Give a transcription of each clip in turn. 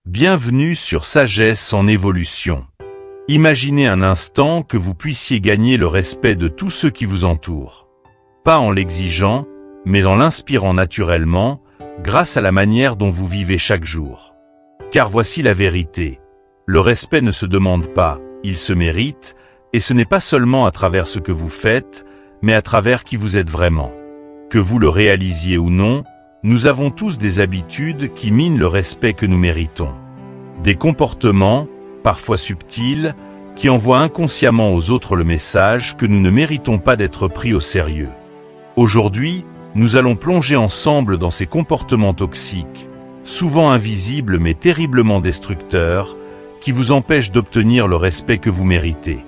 Bienvenue sur Sagesse en évolution. Imaginez un instant que vous puissiez gagner le respect de tous ceux qui vous entourent. Pas en l'exigeant, mais en l'inspirant naturellement, grâce à la manière dont vous vivez chaque jour. Car voici la vérité. Le respect ne se demande pas, il se mérite, et ce n'est pas seulement à travers ce que vous faites, mais à travers qui vous êtes vraiment. Que vous le réalisiez ou non, nous avons tous des habitudes qui minent le respect que nous méritons. Des comportements, parfois subtils, qui envoient inconsciemment aux autres le message que nous ne méritons pas d'être pris au sérieux. Aujourd'hui, nous allons plonger ensemble dans ces comportements toxiques, souvent invisibles mais terriblement destructeurs, qui vous empêchent d'obtenir le respect que vous méritez.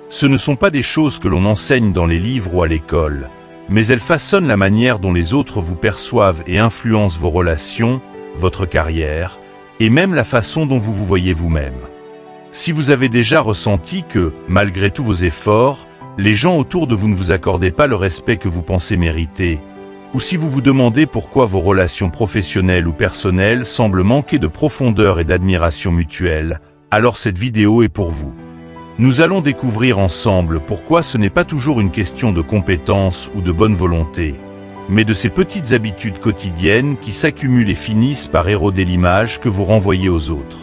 Ce ne sont pas des choses que l'on enseigne dans les livres ou à l'école, mais elles façonnent la manière dont les autres vous perçoivent et influencent vos relations, votre carrière, et même la façon dont vous vous voyez vous-même. Si vous avez déjà ressenti que, malgré tous vos efforts, les gens autour de vous ne vous accordaient pas le respect que vous pensez mériter, ou si vous vous demandez pourquoi vos relations professionnelles ou personnelles semblent manquer de profondeur et d'admiration mutuelle, alors cette vidéo est pour vous. Nous allons découvrir ensemble pourquoi ce n'est pas toujours une question de compétence ou de bonne volonté, mais de ces petites habitudes quotidiennes qui s'accumulent et finissent par éroder l'image que vous renvoyez aux autres.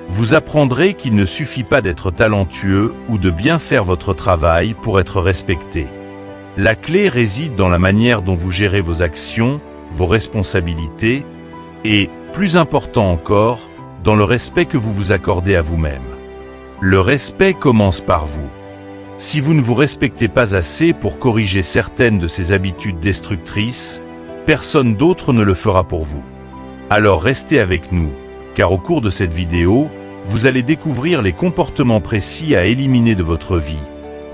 Vous apprendrez qu'il ne suffit pas d'être talentueux ou de bien faire votre travail pour être respecté. La clé réside dans la manière dont vous gérez vos actions, vos responsabilités, et, plus important encore, dans le respect que vous vous accordez à vous-même. Le respect commence par vous. Si vous ne vous respectez pas assez pour corriger certaines de ces habitudes destructrices, personne d'autre ne le fera pour vous. Alors restez avec nous, car au cours de cette vidéo, vous allez découvrir les comportements précis à éliminer de votre vie,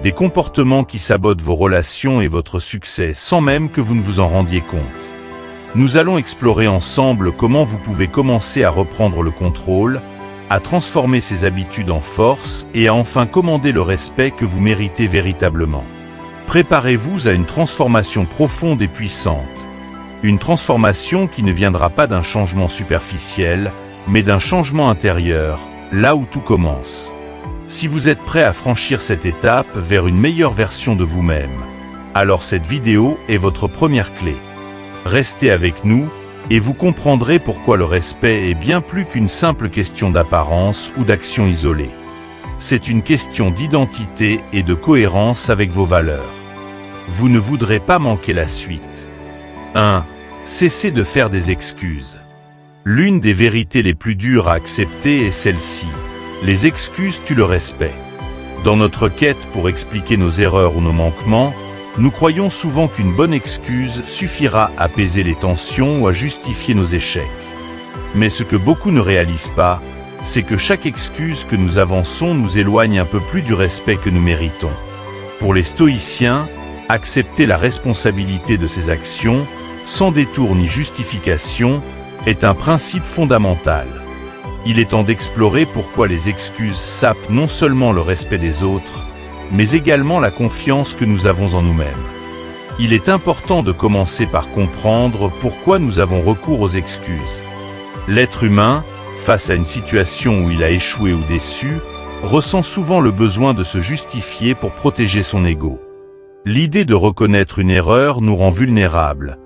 des comportements qui sabotent vos relations et votre succès sans même que vous ne vous en rendiez compte. Nous allons explorer ensemble comment vous pouvez commencer à reprendre le contrôle, à transformer ces habitudes en force et à enfin commander le respect que vous méritez véritablement. Préparez-vous à une transformation profonde et puissante. Une transformation qui ne viendra pas d'un changement superficiel, mais d'un changement intérieur, là où tout commence. Si vous êtes prêt à franchir cette étape vers une meilleure version de vous-même, alors cette vidéo est votre première clé. Restez avec nous, et vous comprendrez pourquoi le respect est bien plus qu'une simple question d'apparence ou d'action isolée. C'est une question d'identité et de cohérence avec vos valeurs. Vous ne voudrez pas manquer la suite. 1. Cessez de faire des excuses. L'une des vérités les plus dures à accepter est celle-ci. Les excuses tuent le respect. Dans notre quête pour expliquer nos erreurs ou nos manquements, nous croyons souvent qu'une bonne excuse suffira à apaiser les tensions ou à justifier nos échecs. Mais ce que beaucoup ne réalisent pas, c'est que chaque excuse que nous avançons nous éloigne un peu plus du respect que nous méritons. Pour les stoïciens, accepter la responsabilité de ses actions, sans détour ni justification, est un principe fondamental. Il est temps d'explorer pourquoi les excuses sapent non seulement le respect des autres, mais également la confiance que nous avons en nous-mêmes. Il est important de commencer par comprendre pourquoi nous avons recours aux excuses. L'être humain, face à une situation où il a échoué ou déçu, ressent souvent le besoin de se justifier pour protéger son ego. L'idée de reconnaître une erreur nous rend vulnérables,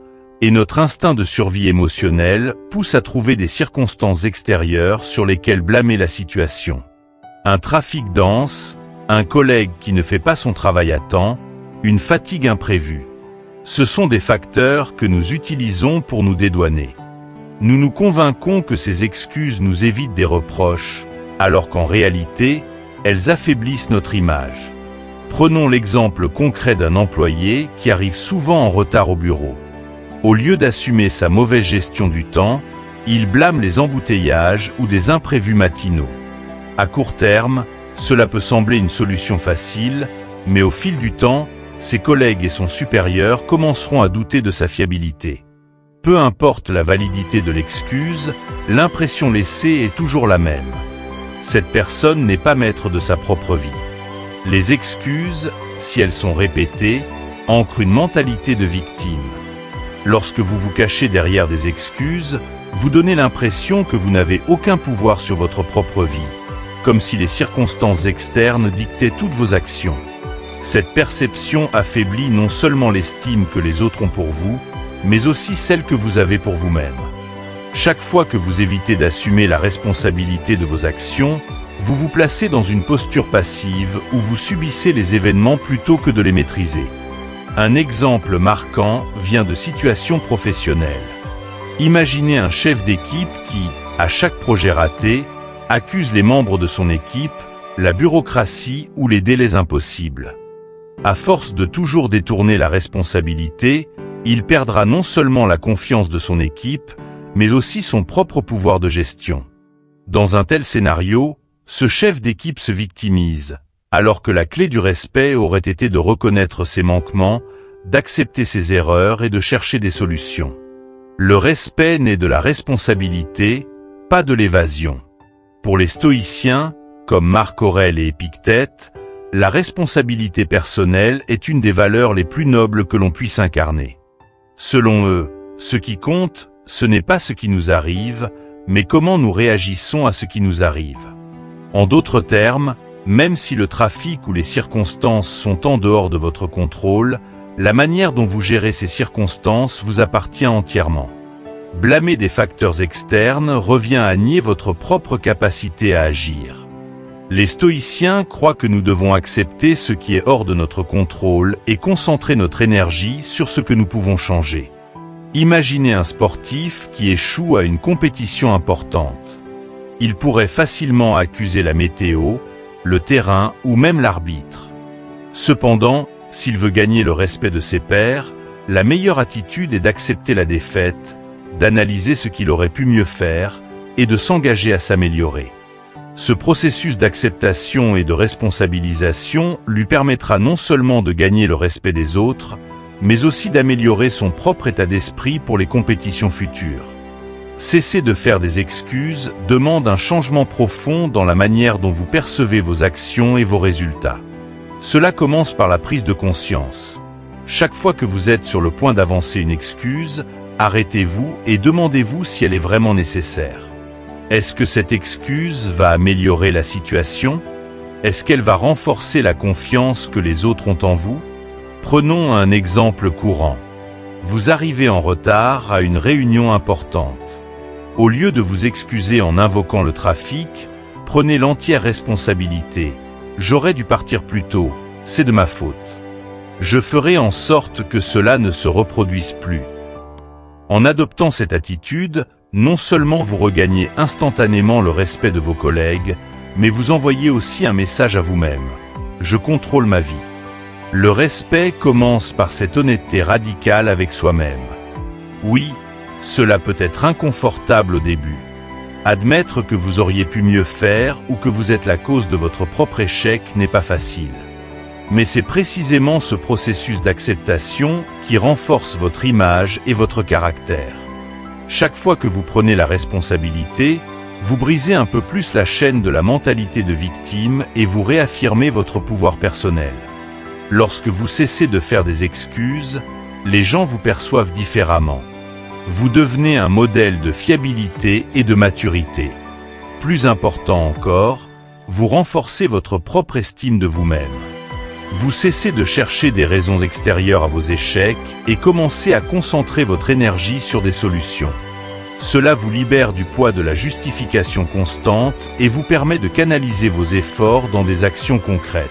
et notre instinct de survie émotionnelle pousse à trouver des circonstances extérieures sur lesquelles blâmer la situation. Un trafic dense, un collègue qui ne fait pas son travail à temps, une fatigue imprévue. Ce sont des facteurs que nous utilisons pour nous dédouaner. Nous nous convainquons que ces excuses nous évitent des reproches, alors qu'en réalité, elles affaiblissent notre image. Prenons l'exemple concret d'un employé qui arrive souvent en retard au bureau. Au lieu d'assumer sa mauvaise gestion du temps, il blâme les embouteillages ou des imprévus matinaux. À court terme, cela peut sembler une solution facile, mais au fil du temps, ses collègues et son supérieur commenceront à douter de sa fiabilité. Peu importe la validité de l'excuse, l'impression laissée est toujours la même. Cette personne n'est pas maître de sa propre vie. Les excuses, si elles sont répétées, ancrent une mentalité de victime. Lorsque vous vous cachez derrière des excuses, vous donnez l'impression que vous n'avez aucun pouvoir sur votre propre vie, comme si les circonstances externes dictaient toutes vos actions. Cette perception affaiblit non seulement l'estime que les autres ont pour vous, mais aussi celle que vous avez pour vous-même. Chaque fois que vous évitez d'assumer la responsabilité de vos actions, vous vous placez dans une posture passive où vous subissez les événements plutôt que de les maîtriser. Un exemple marquant vient de situations professionnelles. Imaginez un chef d'équipe qui, à chaque projet raté, accuse les membres de son équipe, la bureaucratie ou les délais impossibles. À force de toujours détourner la responsabilité, il perdra non seulement la confiance de son équipe, mais aussi son propre pouvoir de gestion. Dans un tel scénario, ce chef d'équipe se victimise, alors que la clé du respect aurait été de reconnaître ses manquements, d'accepter ses erreurs et de chercher des solutions. Le respect naît de la responsabilité, pas de l'évasion. Pour les stoïciens, comme Marc Aurèle et Épictète, la responsabilité personnelle est une des valeurs les plus nobles que l'on puisse incarner. Selon eux, ce qui compte, ce n'est pas ce qui nous arrive, mais comment nous réagissons à ce qui nous arrive. En d'autres termes, même si le trafic ou les circonstances sont en dehors de votre contrôle, la manière dont vous gérez ces circonstances vous appartient entièrement. Blâmer des facteurs externes revient à nier votre propre capacité à agir. Les stoïciens croient que nous devons accepter ce qui est hors de notre contrôle et concentrer notre énergie sur ce que nous pouvons changer. Imaginez un sportif qui échoue à une compétition importante. Il pourrait facilement accuser la météo, le terrain ou même l'arbitre. Cependant, s'il veut gagner le respect de ses pairs, la meilleure attitude est d'accepter la défaite, d'analyser ce qu'il aurait pu mieux faire et de s'engager à s'améliorer. Ce processus d'acceptation et de responsabilisation lui permettra non seulement de gagner le respect des autres, mais aussi d'améliorer son propre état d'esprit pour les compétitions futures. Cesser de faire des excuses demande un changement profond dans la manière dont vous percevez vos actions et vos résultats. Cela commence par la prise de conscience. Chaque fois que vous êtes sur le point d'avancer une excuse, arrêtez-vous et demandez-vous si elle est vraiment nécessaire. Est-ce que cette excuse va améliorer la situation? Est-ce qu'elle va renforcer la confiance que les autres ont en vous? Prenons un exemple courant. Vous arrivez en retard à une réunion importante. Au lieu de vous excuser en invoquant le trafic, prenez l'entière responsabilité. J'aurais dû partir plus tôt, c'est de ma faute. Je ferai en sorte que cela ne se reproduise plus. En adoptant cette attitude, non seulement vous regagnez instantanément le respect de vos collègues, mais vous envoyez aussi un message à vous-même. Je contrôle ma vie. Le respect commence par cette honnêteté radicale avec soi-même. Oui, cela peut être inconfortable au début. Admettre que vous auriez pu mieux faire ou que vous êtes la cause de votre propre échec n'est pas facile. Mais c'est précisément ce processus d'acceptation qui renforce votre image et votre caractère. Chaque fois que vous prenez la responsabilité, vous brisez un peu plus la chaîne de la mentalité de victime et vous réaffirmez votre pouvoir personnel. Lorsque vous cessez de faire des excuses, les gens vous perçoivent différemment. Vous devenez un modèle de fiabilité et de maturité. Plus important encore, vous renforcez votre propre estime de vous-même. Vous cessez de chercher des raisons extérieures à vos échecs et commencez à concentrer votre énergie sur des solutions. Cela vous libère du poids de la justification constante et vous permet de canaliser vos efforts dans des actions concrètes.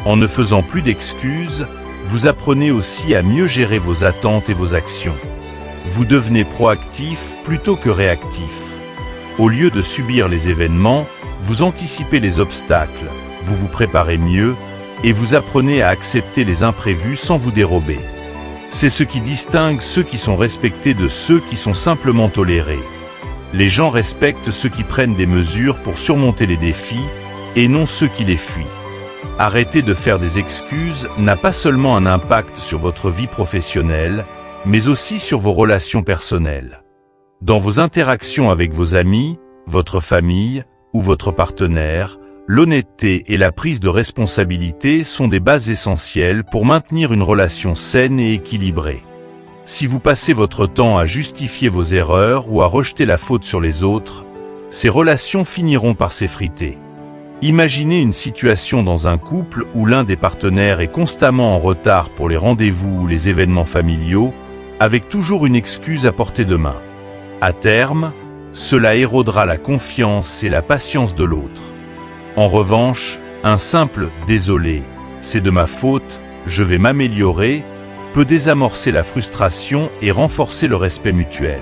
En ne faisant plus d'excuses, vous apprenez aussi à mieux gérer vos attentes et vos actions. Vous devenez proactif plutôt que réactif. Au lieu de subir les événements, vous anticipez les obstacles, vous vous préparez mieux et vous apprenez à accepter les imprévus sans vous dérober. C'est ce qui distingue ceux qui sont respectés de ceux qui sont simplement tolérés. Les gens respectent ceux qui prennent des mesures pour surmonter les défis et non ceux qui les fuient. Arrêter de faire des excuses n'a pas seulement un impact sur votre vie professionnelle, mais aussi sur vos relations personnelles. Dans vos interactions avec vos amis, votre famille ou votre partenaire, l'honnêteté et la prise de responsabilité sont des bases essentielles pour maintenir une relation saine et équilibrée. Si vous passez votre temps à justifier vos erreurs ou à rejeter la faute sur les autres, ces relations finiront par s'effriter. Imaginez une situation dans un couple où l'un des partenaires est constamment en retard pour les rendez-vous ou les événements familiaux, avec toujours une excuse à portée de main. À terme, cela érodera la confiance et la patience de l'autre. En revanche, un simple « désolé, c'est de ma faute, je vais m'améliorer » peut désamorcer la frustration et renforcer le respect mutuel.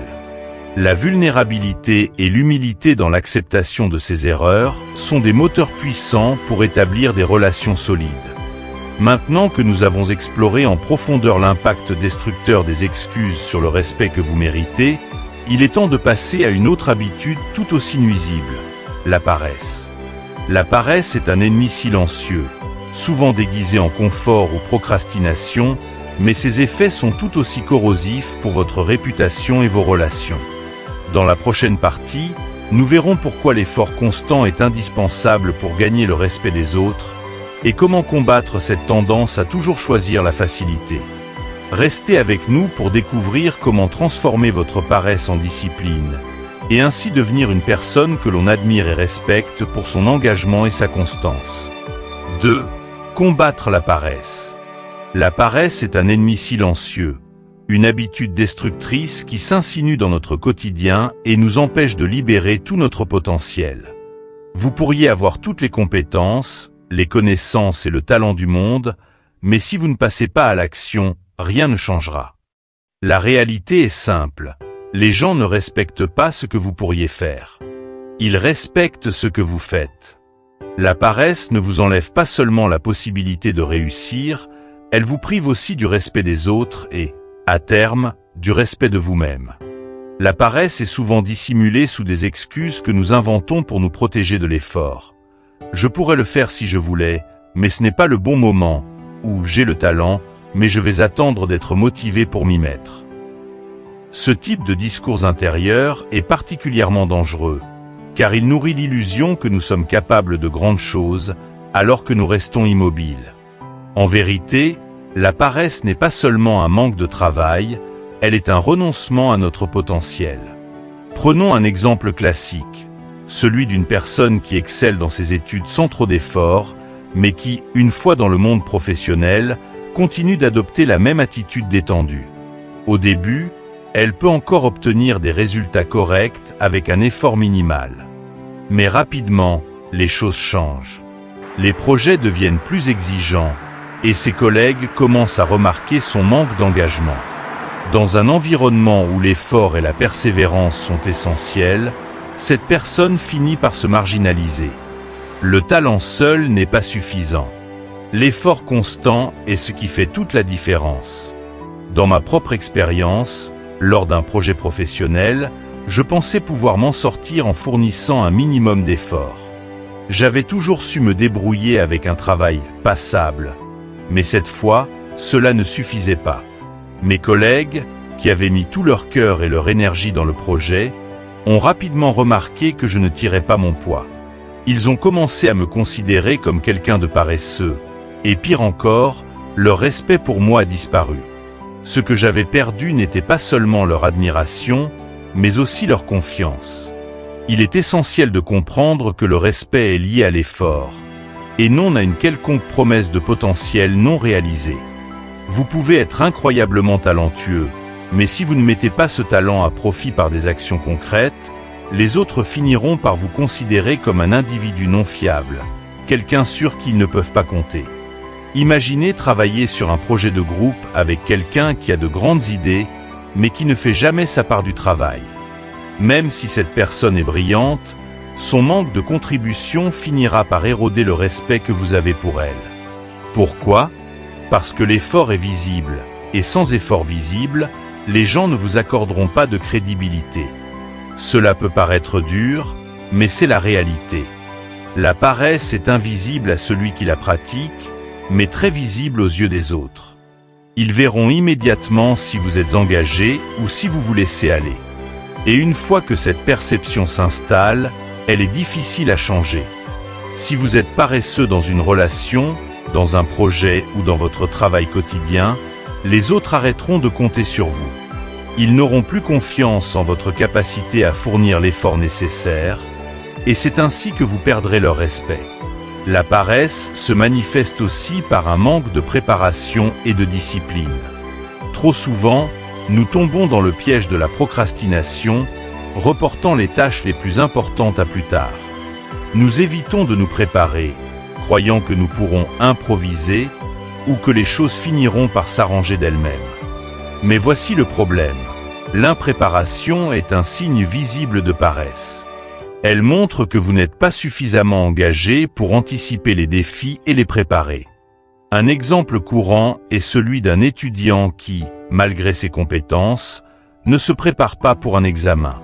La vulnérabilité et l'humilité dans l'acceptation de ses erreurs sont des moteurs puissants pour établir des relations solides. Maintenant que nous avons exploré en profondeur l'impact destructeur des excuses sur le respect que vous méritez, il est temps de passer à une autre habitude tout aussi nuisible, la paresse. La paresse est un ennemi silencieux, souvent déguisé en confort ou procrastination, mais ses effets sont tout aussi corrosifs pour votre réputation et vos relations. Dans la prochaine partie, nous verrons pourquoi l'effort constant est indispensable pour gagner le respect des autres et comment combattre cette tendance à toujours choisir la facilité. Restez avec nous pour découvrir comment transformer votre paresse en discipline et ainsi devenir une personne que l'on admire et respecte pour son engagement et sa constance. 2. Combattre la paresse. La paresse est un ennemi silencieux, une habitude destructrice qui s'insinue dans notre quotidien et nous empêche de libérer tout notre potentiel. Vous pourriez avoir toutes les compétences, les connaissances et le talent du monde, mais si vous ne passez pas à l'action, rien ne changera. La réalité est simple, les gens ne respectent pas ce que vous pourriez faire. Ils respectent ce que vous faites. La paresse ne vous enlève pas seulement la possibilité de réussir, elle vous prive aussi du respect des autres et, à terme, du respect de vous-même. La paresse est souvent dissimulée sous des excuses que nous inventons pour nous protéger de l'effort. Je pourrais le faire si je voulais, mais ce n'est pas le bon moment, ou j'ai le talent, mais je vais attendre d'être motivé pour m'y mettre. Ce type de discours intérieur est particulièrement dangereux, car il nourrit l'illusion que nous sommes capables de grandes choses, alors que nous restons immobiles. En vérité, la paresse n'est pas seulement un manque de travail, elle est un renoncement à notre potentiel. Prenons un exemple classique, celui d'une personne qui excelle dans ses études sans trop d'efforts, mais qui, une fois dans le monde professionnel, continue d'adopter la même attitude détendue. Au début, elle peut encore obtenir des résultats corrects avec un effort minimal. Mais rapidement, les choses changent. Les projets deviennent plus exigeants, et ses collègues commencent à remarquer son manque d'engagement. Dans un environnement où l'effort et la persévérance sont essentiels, cette personne finit par se marginaliser. Le talent seul n'est pas suffisant. L'effort constant est ce qui fait toute la différence. Dans ma propre expérience, lors d'un projet professionnel, je pensais pouvoir m'en sortir en fournissant un minimum d'efforts. J'avais toujours su me débrouiller avec un travail passable. Mais cette fois, cela ne suffisait pas. Mes collègues, qui avaient mis tout leur cœur et leur énergie dans le projet, ont rapidement remarqué que je ne tirais pas mon poids. Ils ont commencé à me considérer comme quelqu'un de paresseux, et pire encore, leur respect pour moi a disparu. Ce que j'avais perdu n'était pas seulement leur admiration, mais aussi leur confiance. Il est essentiel de comprendre que le respect est lié à l'effort, et non à une quelconque promesse de potentiel non réalisée. Vous pouvez être incroyablement talentueux, mais si vous ne mettez pas ce talent à profit par des actions concrètes, les autres finiront par vous considérer comme un individu non fiable, quelqu'un sur qui ils ne peuvent pas compter. Imaginez travailler sur un projet de groupe avec quelqu'un qui a de grandes idées, mais qui ne fait jamais sa part du travail. Même si cette personne est brillante, son manque de contribution finira par éroder le respect que vous avez pour elle. Pourquoi ? Parce que l'effort est visible, et sans effort visible, les gens ne vous accorderont pas de crédibilité. Cela peut paraître dur, mais c'est la réalité. La paresse est invisible à celui qui la pratique, mais très visible aux yeux des autres. Ils verront immédiatement si vous êtes engagé ou si vous vous laissez aller. Et une fois que cette perception s'installe, elle est difficile à changer. Si vous êtes paresseux dans une relation, dans un projet ou dans votre travail quotidien, les autres arrêteront de compter sur vous. Ils n'auront plus confiance en votre capacité à fournir l'effort nécessaire, et c'est ainsi que vous perdrez leur respect. La paresse se manifeste aussi par un manque de préparation et de discipline. Trop souvent, nous tombons dans le piège de la procrastination, reportant les tâches les plus importantes à plus tard. Nous évitons de nous préparer, croyant que nous pourrons improviser ou que les choses finiront par s'arranger d'elles-mêmes. Mais voici le problème. L'impréparation est un signe visible de paresse. Elle montre que vous n'êtes pas suffisamment engagé pour anticiper les défis et les préparer. Un exemple courant est celui d'un étudiant qui, malgré ses compétences, ne se prépare pas pour un examen.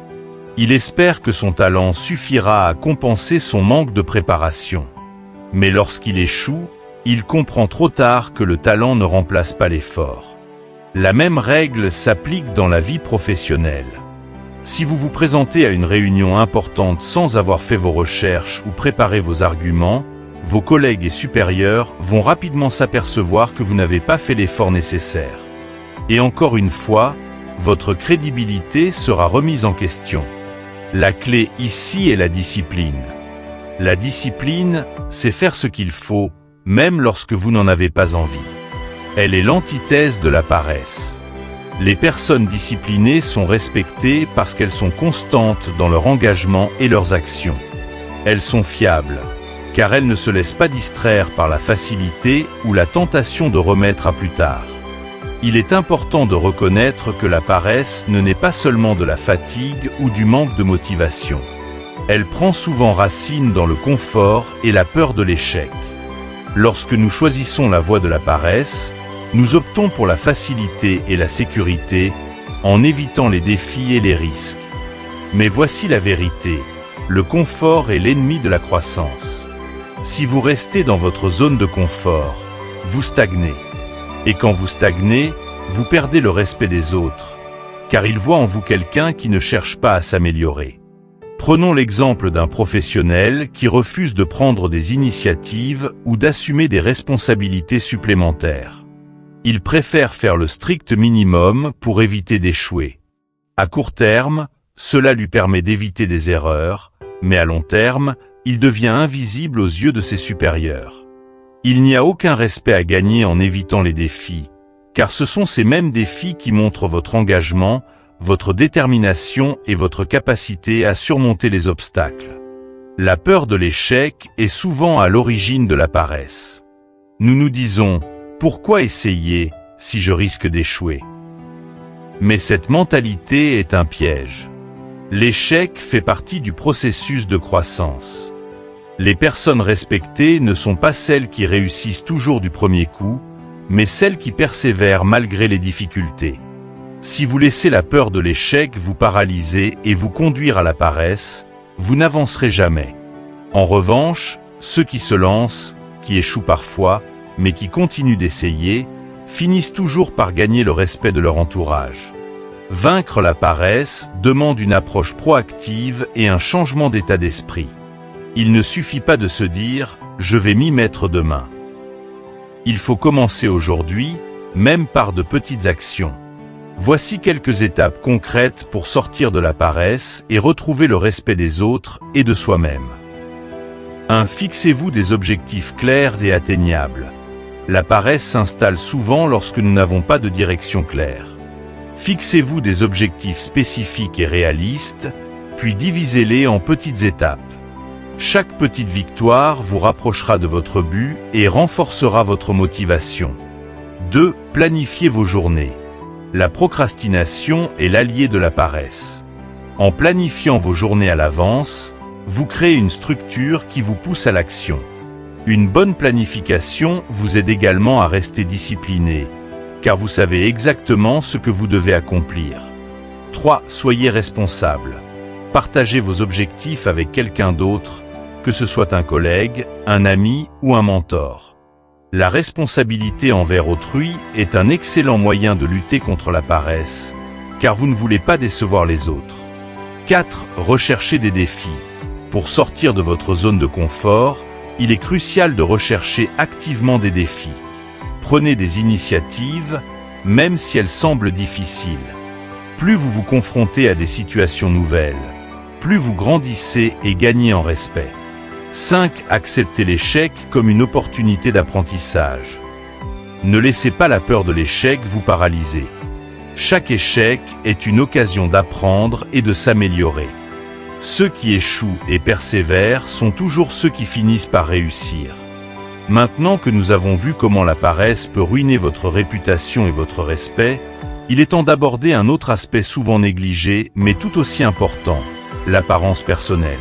Il espère que son talent suffira à compenser son manque de préparation. Mais lorsqu'il échoue, il comprend trop tard que le talent ne remplace pas l'effort. La même règle s'applique dans la vie professionnelle. Si vous vous présentez à une réunion importante sans avoir fait vos recherches ou préparé vos arguments, vos collègues et supérieurs vont rapidement s'apercevoir que vous n'avez pas fait l'effort nécessaire. Et encore une fois, votre crédibilité sera remise en question. La clé ici est la discipline. La discipline, c'est faire ce qu'il faut, même lorsque vous n'en avez pas envie. Elle est l'antithèse de la paresse. Les personnes disciplinées sont respectées parce qu'elles sont constantes dans leur engagement et leurs actions. Elles sont fiables, car elles ne se laissent pas distraire par la facilité ou la tentation de remettre à plus tard. Il est important de reconnaître que la paresse ne naît pas seulement de la fatigue ou du manque de motivation. Elle prend souvent racine dans le confort et la peur de l'échec. Lorsque nous choisissons la voie de la paresse, nous optons pour la facilité et la sécurité, en évitant les défis et les risques. Mais voici la vérité, le confort est l'ennemi de la croissance. Si vous restez dans votre zone de confort, vous stagnez. Et quand vous stagnez, vous perdez le respect des autres, car ils voient en vous quelqu'un qui ne cherche pas à s'améliorer. Prenons l'exemple d'un professionnel qui refuse de prendre des initiatives ou d'assumer des responsabilités supplémentaires. Il préfère faire le strict minimum pour éviter d'échouer. À court terme, cela lui permet d'éviter des erreurs, mais à long terme, il devient invisible aux yeux de ses supérieurs. Il n'y a aucun respect à gagner en évitant les défis, car ce sont ces mêmes défis qui montrent votre engagement, votre détermination et votre capacité à surmonter les obstacles. La peur de l'échec est souvent à l'origine de la paresse. Nous nous disons « Pourquoi essayer si je risque d'échouer ?» Mais cette mentalité est un piège. L'échec fait partie du processus de croissance. Les personnes respectées ne sont pas celles qui réussissent toujours du premier coup, mais celles qui persévèrent malgré les difficultés. Si vous laissez la peur de l'échec vous paralyser et vous conduire à la paresse, vous n'avancerez jamais. En revanche, ceux qui se lancent, qui échouent parfois, mais qui continuent d'essayer, finissent toujours par gagner le respect de leur entourage. Vaincre la paresse demande une approche proactive et un changement d'état d'esprit. Il ne suffit pas de se dire « je vais m'y mettre demain ». Il faut commencer aujourd'hui, même par de petites actions. Voici quelques étapes concrètes pour sortir de la paresse et retrouver le respect des autres et de soi-même. 1. Fixez-vous des objectifs clairs et atteignables. La paresse s'installe souvent lorsque nous n'avons pas de direction claire. Fixez-vous des objectifs spécifiques et réalistes, puis divisez-les en petites étapes. Chaque petite victoire vous rapprochera de votre but et renforcera votre motivation. 2. Planifiez vos journées. La procrastination est l'allié de la paresse. En planifiant vos journées à l'avance, vous créez une structure qui vous pousse à l'action. Une bonne planification vous aide également à rester discipliné, car vous savez exactement ce que vous devez accomplir. 3. Soyez responsable. Partagez vos objectifs avec quelqu'un d'autre, que ce soit un collègue, un ami ou un mentor. La responsabilité envers autrui est un excellent moyen de lutter contre la paresse, car vous ne voulez pas décevoir les autres. 4. Recherchez des défis. Pour sortir de votre zone de confort, il est crucial de rechercher activement des défis. Prenez des initiatives, même si elles semblent difficiles. Plus vous vous confrontez à des situations nouvelles, plus vous grandissez et gagnez en respect. 5. Acceptez l'échec comme une opportunité d'apprentissage. Ne laissez pas la peur de l'échec vous paralyser. Chaque échec est une occasion d'apprendre et de s'améliorer. Ceux qui échouent et persévèrent sont toujours ceux qui finissent par réussir. Maintenant que nous avons vu comment la paresse peut ruiner votre réputation et votre respect, il est temps d'aborder un autre aspect souvent négligé mais tout aussi important, l'apparence personnelle.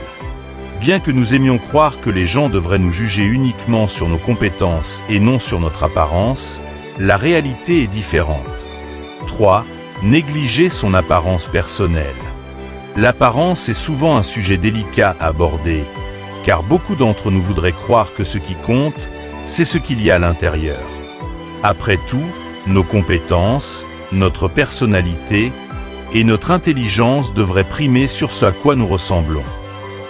Bien que nous aimions croire que les gens devraient nous juger uniquement sur nos compétences et non sur notre apparence, la réalité est différente. 3. Négliger son apparence personnelle. L'apparence est souvent un sujet délicat à aborder, car beaucoup d'entre nous voudraient croire que ce qui compte, c'est ce qu'il y a à l'intérieur. Après tout, nos compétences, notre personnalité et notre intelligence devraient primer sur ce à quoi nous ressemblons.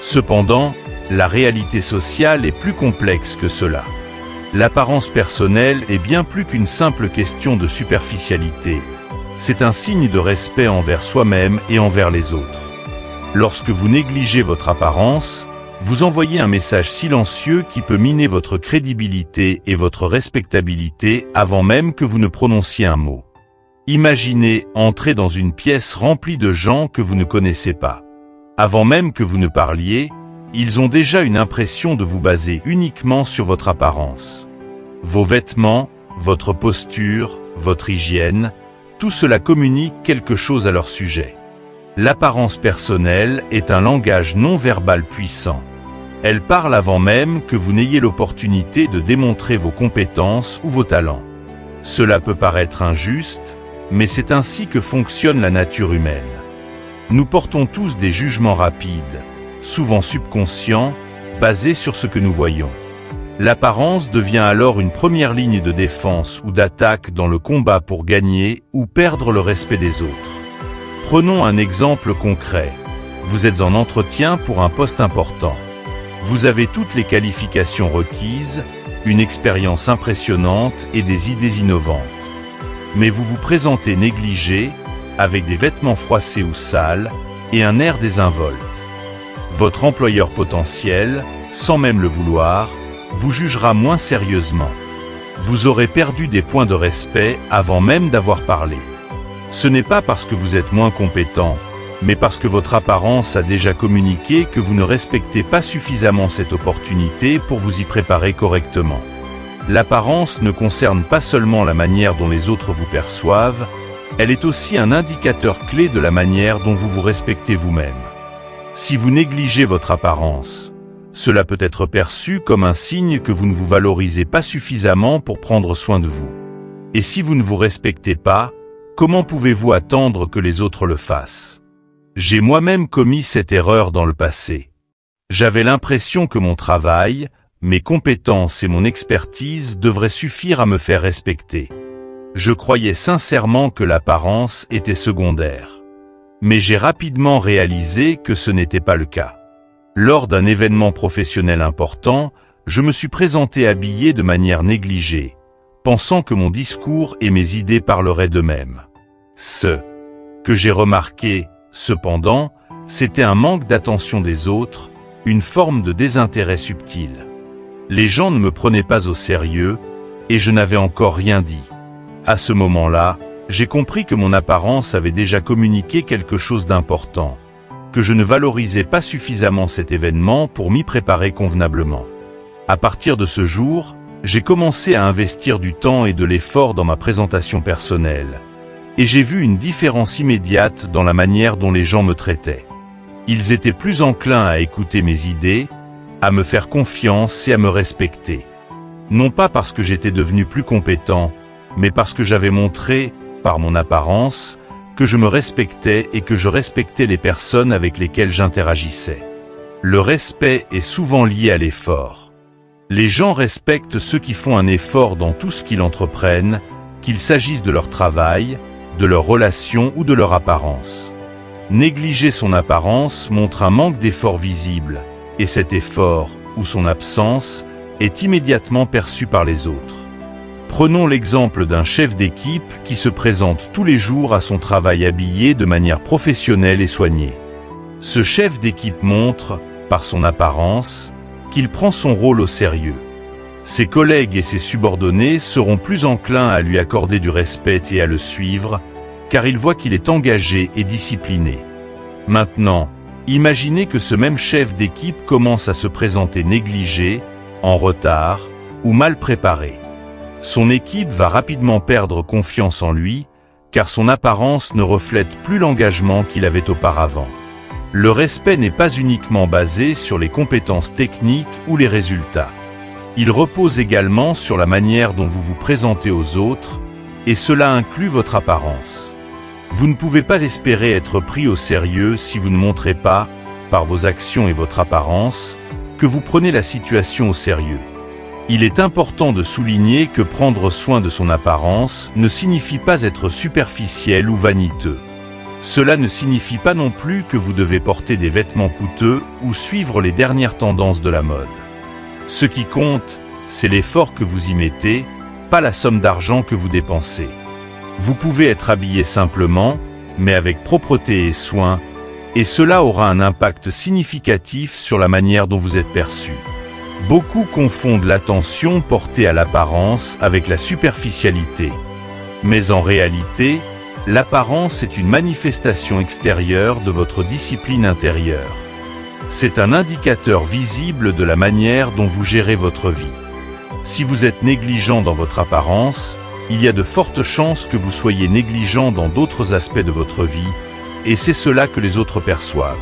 Cependant, la réalité sociale est plus complexe que cela. L'apparence personnelle est bien plus qu'une simple question de superficialité. C'est un signe de respect envers soi-même et envers les autres. Lorsque vous négligez votre apparence, vous envoyez un message silencieux qui peut miner votre crédibilité et votre respectabilité avant même que vous ne prononciez un mot. Imaginez entrer dans une pièce remplie de gens que vous ne connaissez pas. Avant même que vous ne parliez, ils ont déjà une impression de vous baser uniquement sur votre apparence. Vos vêtements, votre posture, votre hygiène, tout cela communique quelque chose à leur sujet. L'apparence personnelle est un langage non verbal puissant. Elle parle avant même que vous n'ayez l'opportunité de démontrer vos compétences ou vos talents. Cela peut paraître injuste, mais c'est ainsi que fonctionne la nature humaine. Nous portons tous des jugements rapides, souvent subconscients, basés sur ce que nous voyons. L'apparence devient alors une première ligne de défense ou d'attaque dans le combat pour gagner ou perdre le respect des autres. Prenons un exemple concret. Vous êtes en entretien pour un poste important. Vous avez toutes les qualifications requises, une expérience impressionnante et des idées innovantes. Mais vous vous présentez négligé, avec des vêtements froissés ou sales, et un air désinvolte. Votre employeur potentiel, sans même le vouloir, vous jugera moins sérieusement. Vous aurez perdu des points de respect avant même d'avoir parlé. Ce n'est pas parce que vous êtes moins compétent, mais parce que votre apparence a déjà communiqué que vous ne respectez pas suffisamment cette opportunité pour vous y préparer correctement. L'apparence ne concerne pas seulement la manière dont les autres vous perçoivent, elle est aussi un indicateur clé de la manière dont vous vous respectez vous-même. Si vous négligez votre apparence, cela peut être perçu comme un signe que vous ne vous valorisez pas suffisamment pour prendre soin de vous. Et si vous ne vous respectez pas, comment pouvez-vous attendre que les autres le fassent? J'ai moi-même commis cette erreur dans le passé. J'avais l'impression que mon travail, mes compétences et mon expertise devraient suffire à me faire respecter. Je croyais sincèrement que l'apparence était secondaire. Mais j'ai rapidement réalisé que ce n'était pas le cas. Lors d'un événement professionnel important, je me suis présenté habillé de manière négligée, pensant que mon discours et mes idées parleraient d'eux-mêmes. Ce que j'ai remarqué, cependant, c'était un manque d'attention des autres, une forme de désintérêt subtil. Les gens ne me prenaient pas au sérieux, et je n'avais encore rien dit. À ce moment-là, j'ai compris que mon apparence avait déjà communiqué quelque chose d'important, que je ne valorisais pas suffisamment cet événement pour m'y préparer convenablement. À partir de ce jour, j'ai commencé à investir du temps et de l'effort dans ma présentation personnelle, et j'ai vu une différence immédiate dans la manière dont les gens me traitaient. Ils étaient plus enclins à écouter mes idées, à me faire confiance et à me respecter. Non pas parce que j'étais devenu plus compétent, mais parce que j'avais montré, par mon apparence, que je me respectais et que je respectais les personnes avec lesquelles j'interagissais. Le respect est souvent lié à l'effort. Les gens respectent ceux qui font un effort dans tout ce qu'ils entreprennent, qu'il s'agisse de leur travail, de leurs relations ou de leur apparence. Négliger son apparence montre un manque d'effort visible, et cet effort, ou son absence, est immédiatement perçu par les autres. Prenons l'exemple d'un chef d'équipe qui se présente tous les jours à son travail habillé de manière professionnelle et soignée. Ce chef d'équipe montre, par son apparence, qu'il prend son rôle au sérieux. Ses collègues et ses subordonnés seront plus enclins à lui accorder du respect et à le suivre, car ils voient qu'il est engagé et discipliné. Maintenant, imaginez que ce même chef d'équipe commence à se présenter négligé, en retard ou mal préparé. Son équipe va rapidement perdre confiance en lui, car son apparence ne reflète plus l'engagement qu'il avait auparavant. Le respect n'est pas uniquement basé sur les compétences techniques ou les résultats. Il repose également sur la manière dont vous vous présentez aux autres, et cela inclut votre apparence. Vous ne pouvez pas espérer être pris au sérieux si vous ne montrez pas, par vos actions et votre apparence, que vous prenez la situation au sérieux. Il est important de souligner que prendre soin de son apparence ne signifie pas être superficiel ou vaniteux. Cela ne signifie pas non plus que vous devez porter des vêtements coûteux ou suivre les dernières tendances de la mode. Ce qui compte, c'est l'effort que vous y mettez, pas la somme d'argent que vous dépensez. Vous pouvez être habillé simplement, mais avec propreté et soin, et cela aura un impact significatif sur la manière dont vous êtes perçu. Beaucoup confondent l'attention portée à l'apparence avec la superficialité. Mais en réalité, l'apparence est une manifestation extérieure de votre discipline intérieure. C'est un indicateur visible de la manière dont vous gérez votre vie. Si vous êtes négligent dans votre apparence, il y a de fortes chances que vous soyez négligent dans d'autres aspects de votre vie, et c'est cela que les autres perçoivent.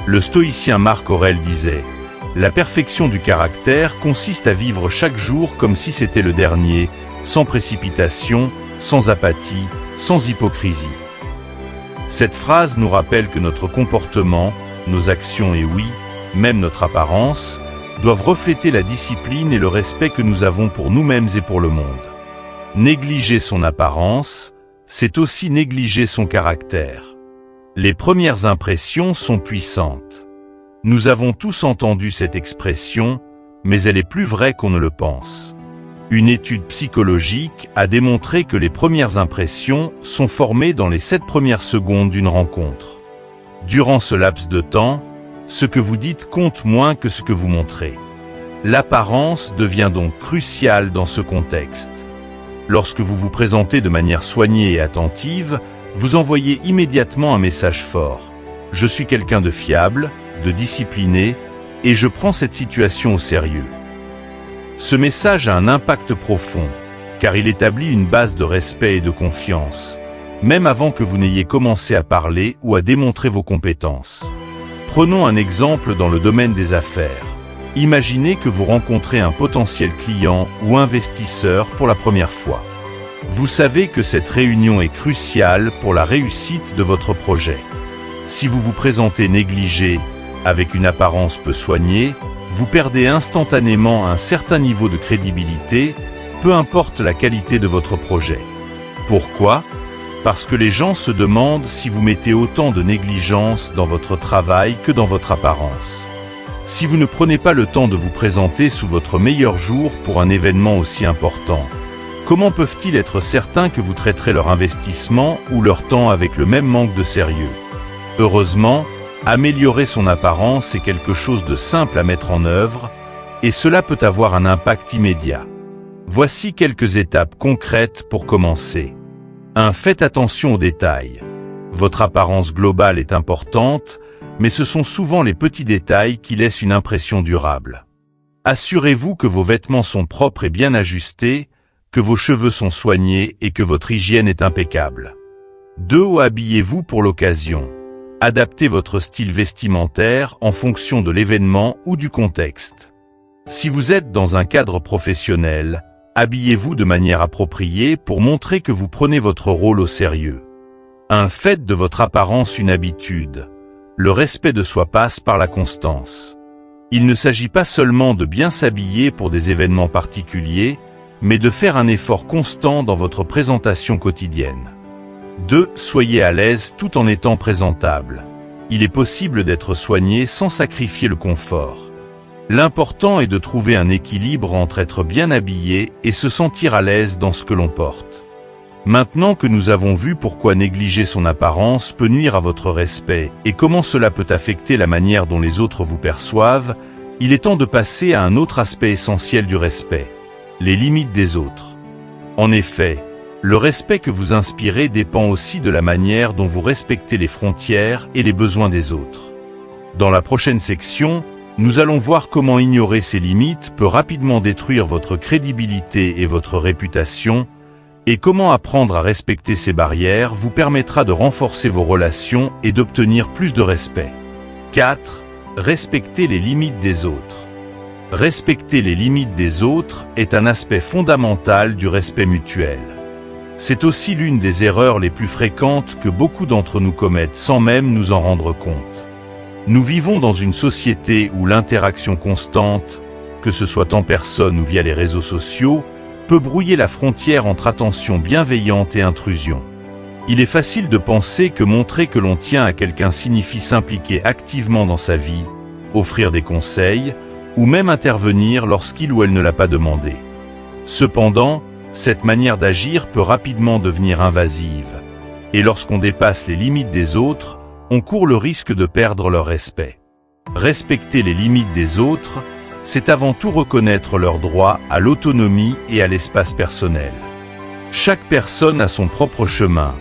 Le stoïcien Marc Aurèle disait « La perfection du caractère consiste à vivre chaque jour comme si c'était le dernier, sans précipitation, sans apathie, sans hypocrisie. » Cette phrase nous rappelle que notre comportement, nos actions et oui, même notre apparence, doivent refléter la discipline et le respect que nous avons pour nous-mêmes et pour le monde. Négliger son apparence, c'est aussi négliger son caractère. Les premières impressions sont puissantes. Nous avons tous entendu cette expression, mais elle est plus vraie qu'on ne le pense. Une étude psychologique a démontré que les premières impressions sont formées dans les 7 premières secondes d'une rencontre. Durant ce laps de temps, ce que vous dites compte moins que ce que vous montrez. L'apparence devient donc cruciale dans ce contexte. Lorsque vous vous présentez de manière soignée et attentive, vous envoyez immédiatement un message fort. Je suis quelqu'un de fiable, de discipliné, et je prends cette situation au sérieux. Ce message a un impact profond, car il établit une base de respect et de confiance, même avant que vous n'ayez commencé à parler ou à démontrer vos compétences. Prenons un exemple dans le domaine des affaires. Imaginez que vous rencontrez un potentiel client ou investisseur pour la première fois. Vous savez que cette réunion est cruciale pour la réussite de votre projet. Si vous vous présentez négligé, avec une apparence peu soignée, vous perdez instantanément un certain niveau de crédibilité, peu importe la qualité de votre projet. Pourquoi ? Parce que les gens se demandent si vous mettez autant de négligence dans votre travail que dans votre apparence. Si vous ne prenez pas le temps de vous présenter sous votre meilleur jour pour un événement aussi important, comment peuvent-ils être certains que vous traiterez leur investissement ou leur temps avec le même manque de sérieux ? Heureusement, améliorer son apparence est quelque chose de simple à mettre en œuvre, et cela peut avoir un impact immédiat. Voici quelques étapes concrètes pour commencer. 1. Faites attention aux détails. Votre apparence globale est importante, mais ce sont souvent les petits détails qui laissent une impression durable. Assurez-vous que vos vêtements sont propres et bien ajustés, que vos cheveux sont soignés et que votre hygiène est impeccable. 2. Habillez-vous pour l'occasion. Adaptez votre style vestimentaire en fonction de l'événement ou du contexte. Si vous êtes dans un cadre professionnel, habillez-vous de manière appropriée pour montrer que vous prenez votre rôle au sérieux. 1. Faites de votre apparence une habitude. Le respect de soi passe par la constance. Il ne s'agit pas seulement de bien s'habiller pour des événements particuliers, mais de faire un effort constant dans votre présentation quotidienne. 2. Soyez à l'aise tout en étant présentable. Il est possible d'être soigné sans sacrifier le confort. L'important est de trouver un équilibre entre être bien habillé et se sentir à l'aise dans ce que l'on porte. Maintenant que nous avons vu pourquoi négliger son apparence peut nuire à votre respect et comment cela peut affecter la manière dont les autres vous perçoivent, il est temps de passer à un autre aspect essentiel du respect, les limites des autres. En effet, le respect que vous inspirez dépend aussi de la manière dont vous respectez les frontières et les besoins des autres. Dans la prochaine section, nous allons voir comment ignorer ces limites peut rapidement détruire votre crédibilité et votre réputation, et comment apprendre à respecter ces barrières vous permettra de renforcer vos relations et d'obtenir plus de respect. 4. Respecter les limites des autres. Respecter les limites des autres est un aspect fondamental du respect mutuel. C'est aussi l'une des erreurs les plus fréquentes que beaucoup d'entre nous commettent sans même nous en rendre compte. Nous vivons dans une société où l'interaction constante, que ce soit en personne ou via les réseaux sociaux, peut brouiller la frontière entre attention bienveillante et intrusion. Il est facile de penser que montrer que l'on tient à quelqu'un signifie s'impliquer activement dans sa vie, offrir des conseils, ou même intervenir lorsqu'il ou elle ne l'a pas demandé. Cependant, cette manière d'agir peut rapidement devenir invasive, et lorsqu'on dépasse les limites des autres, on court le risque de perdre leur respect. Respecter les limites des autres, c'est avant tout reconnaître leur droit à l'autonomie et à l'espace personnel. Chaque personne a son propre chemin,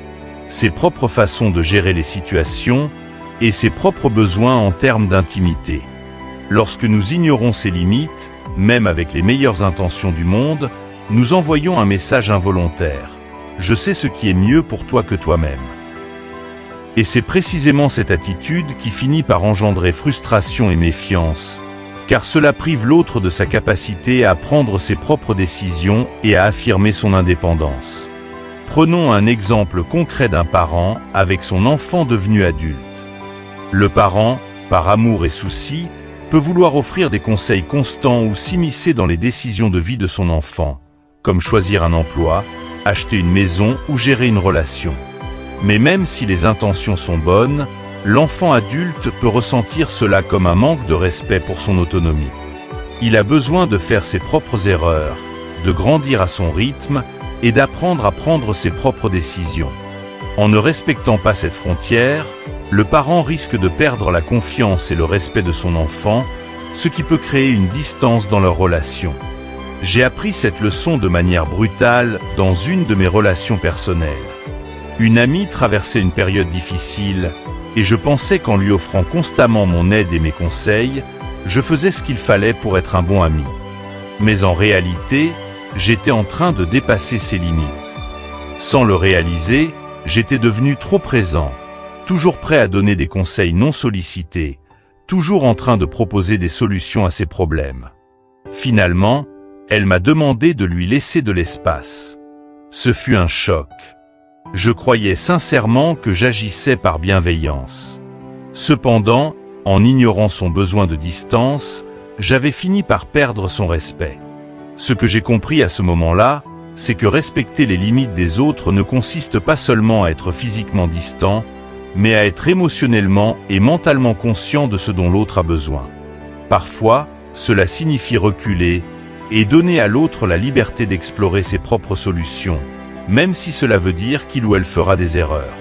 ses propres façons de gérer les situations et ses propres besoins en termes d'intimité. Lorsque nous ignorons ces limites, même avec les meilleures intentions du monde, nous envoyons un message involontaire. Je sais ce qui est mieux pour toi que toi-même. Et c'est précisément cette attitude qui finit par engendrer frustration et méfiance, car cela prive l'autre de sa capacité à prendre ses propres décisions et à affirmer son indépendance. Prenons un exemple concret d'un parent avec son enfant devenu adulte. Le parent, par amour et souci, peut vouloir offrir des conseils constants ou s'immiscer dans les décisions de vie de son enfant, comme choisir un emploi, acheter une maison ou gérer une relation. Mais même si les intentions sont bonnes, l'enfant adulte peut ressentir cela comme un manque de respect pour son autonomie. Il a besoin de faire ses propres erreurs, de grandir à son rythme et d'apprendre à prendre ses propres décisions. En ne respectant pas cette frontière, le parent risque de perdre la confiance et le respect de son enfant, ce qui peut créer une distance dans leur relation. J'ai appris cette leçon de manière brutale dans une de mes relations personnelles. Une amie traversait une période difficile, et je pensais qu'en lui offrant constamment mon aide et mes conseils, je faisais ce qu'il fallait pour être un bon ami. Mais en réalité, j'étais en train de dépasser ses limites. Sans le réaliser, j'étais devenu trop présent, toujours prêt à donner des conseils non sollicités, toujours en train de proposer des solutions à ses problèmes. Finalement, elle m'a demandé de lui laisser de l'espace. Ce fut un choc. Je croyais sincèrement que j'agissais par bienveillance. Cependant, en ignorant son besoin de distance, j'avais fini par perdre son respect. Ce que j'ai compris à ce moment-là, c'est que respecter les limites des autres ne consiste pas seulement à être physiquement distant, mais à être émotionnellement et mentalement conscient de ce dont l'autre a besoin. Parfois, cela signifie reculer et donner à l'autre la liberté d'explorer ses propres solutions, même si cela veut dire qu'il ou elle fera des erreurs.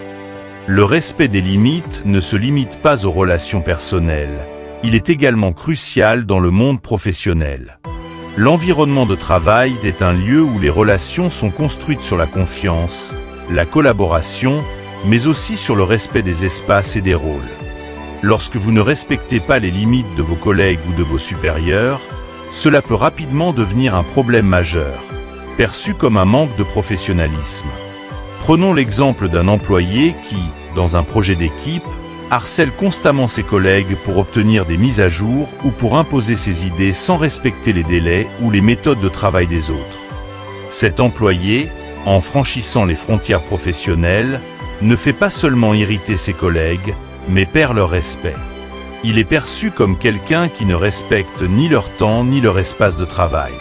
Le respect des limites ne se limite pas aux relations personnelles, il est également crucial dans le monde professionnel. L'environnement de travail est un lieu où les relations sont construites sur la confiance, la collaboration, mais aussi sur le respect des espaces et des rôles. Lorsque vous ne respectez pas les limites de vos collègues ou de vos supérieurs, cela peut rapidement devenir un problème majeur, perçu comme un manque de professionnalisme. Prenons l'exemple d'un employé qui, dans un projet d'équipe, harcèle constamment ses collègues pour obtenir des mises à jour ou pour imposer ses idées sans respecter les délais ou les méthodes de travail des autres. Cet employé, en franchissant les frontières professionnelles, ne fait pas seulement irriter ses collègues, mais perd leur respect. Il est perçu comme quelqu'un qui ne respecte ni leur temps ni leur espace de travail.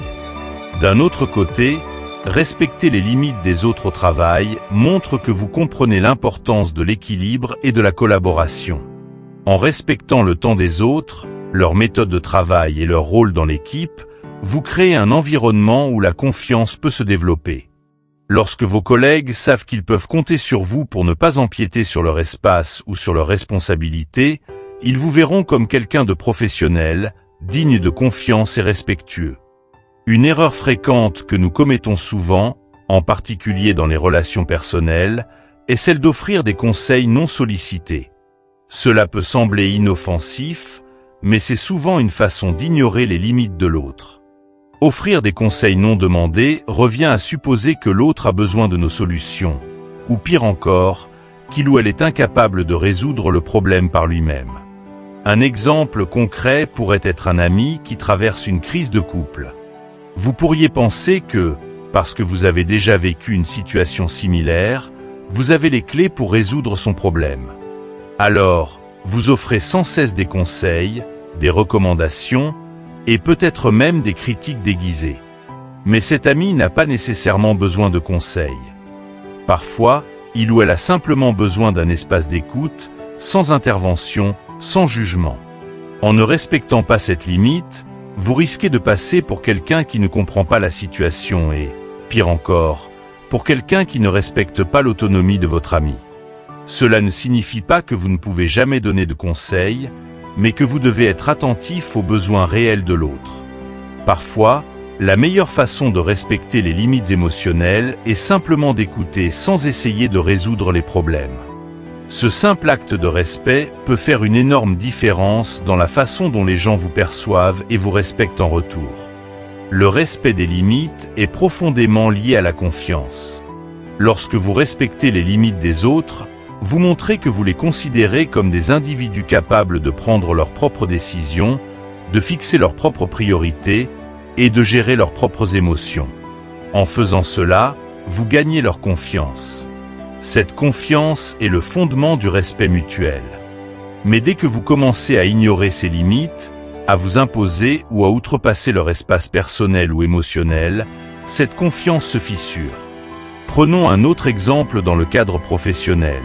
D'un autre côté, respecter les limites des autres au travail montre que vous comprenez l'importance de l'équilibre et de la collaboration. En respectant le temps des autres, leur méthode de travail et leur rôle dans l'équipe, vous créez un environnement où la confiance peut se développer. Lorsque vos collègues savent qu'ils peuvent compter sur vous pour ne pas empiéter sur leur espace ou sur leurs responsabilités, ils vous verront comme quelqu'un de professionnel, digne de confiance et respectueux. Une erreur fréquente que nous commettons souvent, en particulier dans les relations personnelles, est celle d'offrir des conseils non sollicités. Cela peut sembler inoffensif, mais c'est souvent une façon d'ignorer les limites de l'autre. Offrir des conseils non demandés revient à supposer que l'autre a besoin de nos solutions, ou pire encore, qu'il ou elle est incapable de résoudre le problème par lui-même. Un exemple concret pourrait être un ami qui traverse une crise de couple. Vous pourriez penser que, parce que vous avez déjà vécu une situation similaire, vous avez les clés pour résoudre son problème. Alors, vous offrez sans cesse des conseils, des recommandations, et peut-être même des critiques déguisées. Mais cet ami n'a pas nécessairement besoin de conseils. Parfois, il ou elle a simplement besoin d'un espace d'écoute, sans intervention, sans jugement. En ne respectant pas cette limite, vous risquez de passer pour quelqu'un qui ne comprend pas la situation et, pire encore, pour quelqu'un qui ne respecte pas l'autonomie de votre ami. Cela ne signifie pas que vous ne pouvez jamais donner de conseils, mais que vous devez être attentif aux besoins réels de l'autre. Parfois, la meilleure façon de respecter les limites émotionnelles est simplement d'écouter sans essayer de résoudre les problèmes. Ce simple acte de respect peut faire une énorme différence dans la façon dont les gens vous perçoivent et vous respectent en retour. Le respect des limites est profondément lié à la confiance. Lorsque vous respectez les limites des autres, vous montrez que vous les considérez comme des individus capables de prendre leurs propres décisions, de fixer leurs propres priorités et de gérer leurs propres émotions. En faisant cela, vous gagnez leur confiance. Cette confiance est le fondement du respect mutuel. Mais dès que vous commencez à ignorer ces limites, à vous imposer ou à outrepasser leur espace personnel ou émotionnel, cette confiance se fissure. Prenons un autre exemple dans le cadre professionnel.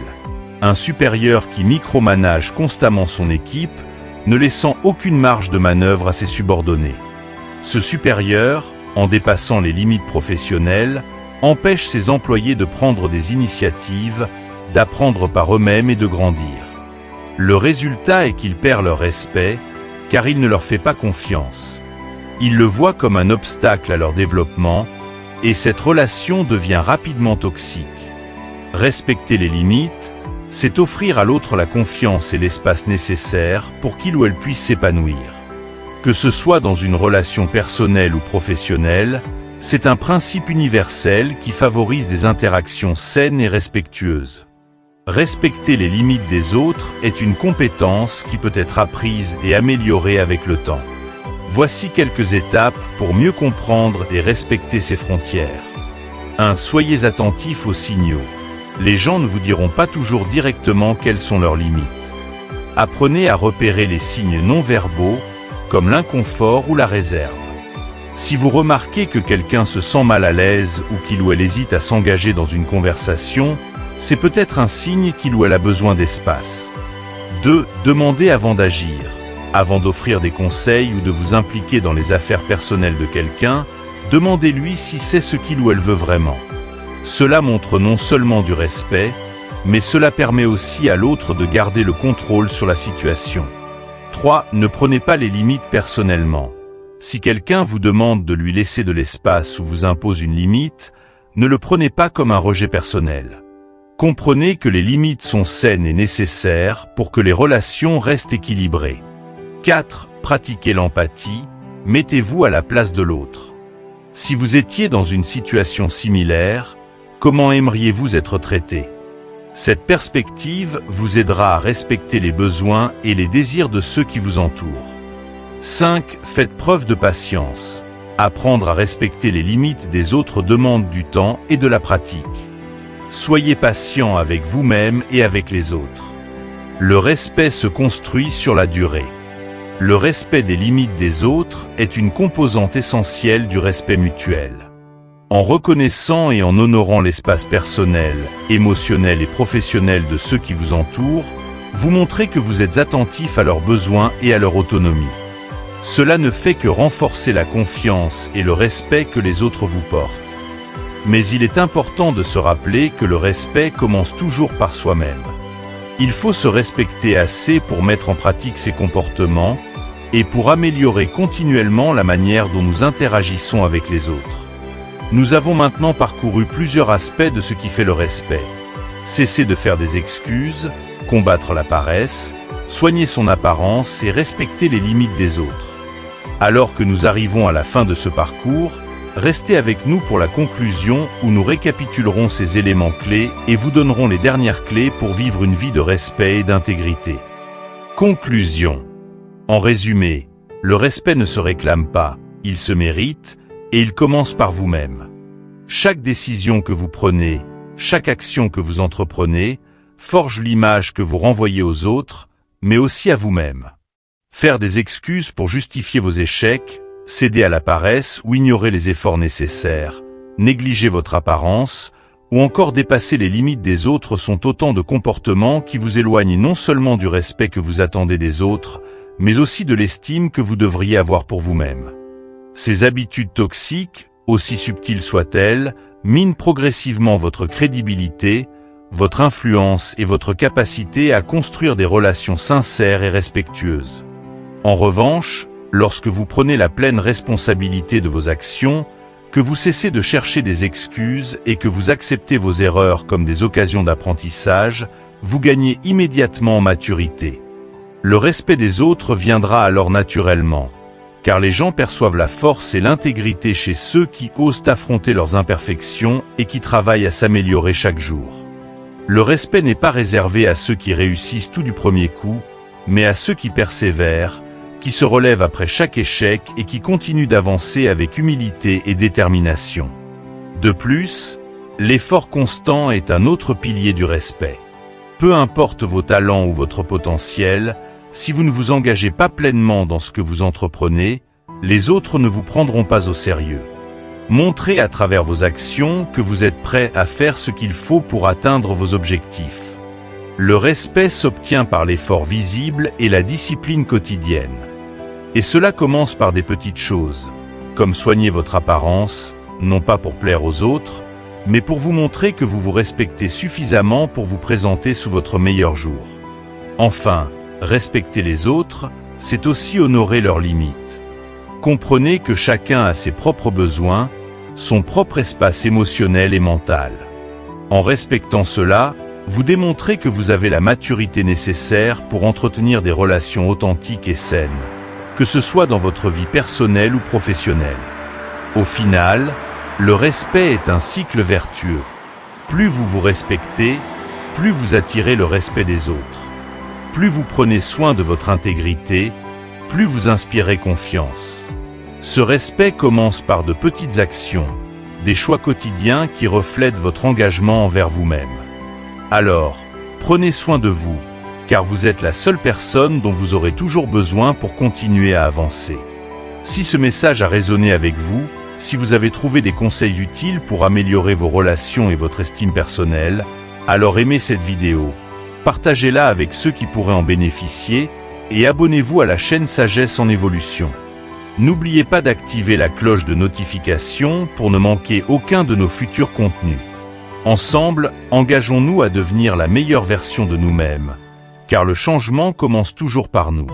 Un supérieur qui micromanage constamment son équipe, ne laissant aucune marge de manœuvre à ses subordonnés. Ce supérieur, en dépassant les limites professionnelles, empêche ses employés de prendre des initiatives, d'apprendre par eux-mêmes et de grandir. Le résultat est qu'ils perdent leur respect, car il ne leur fait pas confiance. Ils le voient comme un obstacle à leur développement, et cette relation devient rapidement toxique. Respecter les limites, c'est offrir à l'autre la confiance et l'espace nécessaires pour qu'il ou elle puisse s'épanouir. Que ce soit dans une relation personnelle ou professionnelle, c'est un principe universel qui favorise des interactions saines et respectueuses. Respecter les limites des autres est une compétence qui peut être apprise et améliorée avec le temps. Voici quelques étapes pour mieux comprendre et respecter ces frontières. 1. Soyez attentifs aux signaux. Les gens ne vous diront pas toujours directement quelles sont leurs limites. Apprenez à repérer les signes non-verbaux, comme l'inconfort ou la réserve. Si vous remarquez que quelqu'un se sent mal à l'aise ou qu'il ou elle hésite à s'engager dans une conversation, c'est peut-être un signe qu'il ou elle a besoin d'espace. 2. Demandez avant d'agir. Avant d'offrir des conseils ou de vous impliquer dans les affaires personnelles de quelqu'un, demandez-lui si c'est ce qu'il ou elle veut vraiment. Cela montre non seulement du respect, mais cela permet aussi à l'autre de garder le contrôle sur la situation. 3. Ne prenez pas les limites personnellement. Si quelqu'un vous demande de lui laisser de l'espace ou vous impose une limite, ne le prenez pas comme un rejet personnel. Comprenez que les limites sont saines et nécessaires pour que les relations restent équilibrées. 4. Pratiquez l'empathie, mettez-vous à la place de l'autre. Si vous étiez dans une situation similaire, comment aimeriez-vous être traité? Cette perspective vous aidera à respecter les besoins et les désirs de ceux qui vous entourent. 5. Faites preuve de patience. Apprendre à respecter les limites des autres demande du temps et de la pratique. Soyez patient avec vous-même et avec les autres. Le respect se construit sur la durée. Le respect des limites des autres est une composante essentielle du respect mutuel. En reconnaissant et en honorant l'espace personnel, émotionnel et professionnel de ceux qui vous entourent, Vous montrez que vous êtes attentif à leurs besoins et à leur autonomie. Cela ne fait que renforcer la confiance et le respect que les autres vous portent. Mais il est important de se rappeler que le respect commence toujours par soi-même. Il faut se respecter assez pour mettre en pratique ses comportements et pour améliorer continuellement la manière dont nous interagissons avec les autres. Nous avons maintenant parcouru plusieurs aspects de ce qui fait le respect. Cesser de faire des excuses, combattre la paresse, soigner son apparence et respecter les limites des autres. Alors que nous arrivons à la fin de ce parcours, restez avec nous pour la conclusion où nous récapitulerons ces éléments clés et vous donnerons les dernières clés pour vivre une vie de respect et d'intégrité. Conclusion. En résumé, le respect ne se réclame pas, il se mérite et il commence par vous-même. Chaque décision que vous prenez, chaque action que vous entreprenez, forge l'image que vous renvoyez aux autres, mais aussi à vous-même. Faire des excuses pour justifier vos échecs, céder à la paresse ou ignorer les efforts nécessaires, négliger votre apparence, ou encore dépasser les limites des autres sont autant de comportements qui vous éloignent non seulement du respect que vous attendez des autres, mais aussi de l'estime que vous devriez avoir pour vous-même. Ces habitudes toxiques, aussi subtiles soient-elles, minent progressivement votre crédibilité, votre influence et votre capacité à construire des relations sincères et respectueuses. En revanche, lorsque vous prenez la pleine responsabilité de vos actions, que vous cessez de chercher des excuses et que vous acceptez vos erreurs comme des occasions d'apprentissage, vous gagnez immédiatement en maturité. Le respect des autres viendra alors naturellement, car les gens perçoivent la force et l'intégrité chez ceux qui osent affronter leurs imperfections et qui travaillent à s'améliorer chaque jour. Le respect n'est pas réservé à ceux qui réussissent tout du premier coup, mais à ceux qui persévèrent, qui se relèvent après chaque échec et qui continuent d'avancer avec humilité et détermination. De plus, l'effort constant est un autre pilier du respect. Peu importe vos talents ou votre potentiel, si vous ne vous engagez pas pleinement dans ce que vous entreprenez, les autres ne vous prendront pas au sérieux. Montrez à travers vos actions que vous êtes prêt à faire ce qu'il faut pour atteindre vos objectifs. Le respect s'obtient par l'effort visible et la discipline quotidienne. Et cela commence par des petites choses, comme soigner votre apparence, non pas pour plaire aux autres, mais pour vous montrer que vous vous respectez suffisamment pour vous présenter sous votre meilleur jour. Enfin, respecter les autres, c'est aussi honorer leurs limites. Comprenez que chacun a ses propres besoins, son propre espace émotionnel et mental. En respectant cela, vous démontrez que vous avez la maturité nécessaire pour entretenir des relations authentiques et saines, que ce soit dans votre vie personnelle ou professionnelle. Au final, le respect est un cycle vertueux. Plus vous vous respectez, plus vous attirez le respect des autres. Plus vous prenez soin de votre intégrité, plus vous inspirez confiance. Ce respect commence par de petites actions, des choix quotidiens qui reflètent votre engagement envers vous-même. Alors, prenez soin de vous, car vous êtes la seule personne dont vous aurez toujours besoin pour continuer à avancer. Si ce message a résonné avec vous, si vous avez trouvé des conseils utiles pour améliorer vos relations et votre estime personnelle, alors aimez cette vidéo, partagez-la avec ceux qui pourraient en bénéficier et abonnez-vous à la chaîne Sagesse en Évolution. N'oubliez pas d'activer la cloche de notification pour ne manquer aucun de nos futurs contenus. Ensemble, engageons-nous à devenir la meilleure version de nous-mêmes, car le changement commence toujours par nous.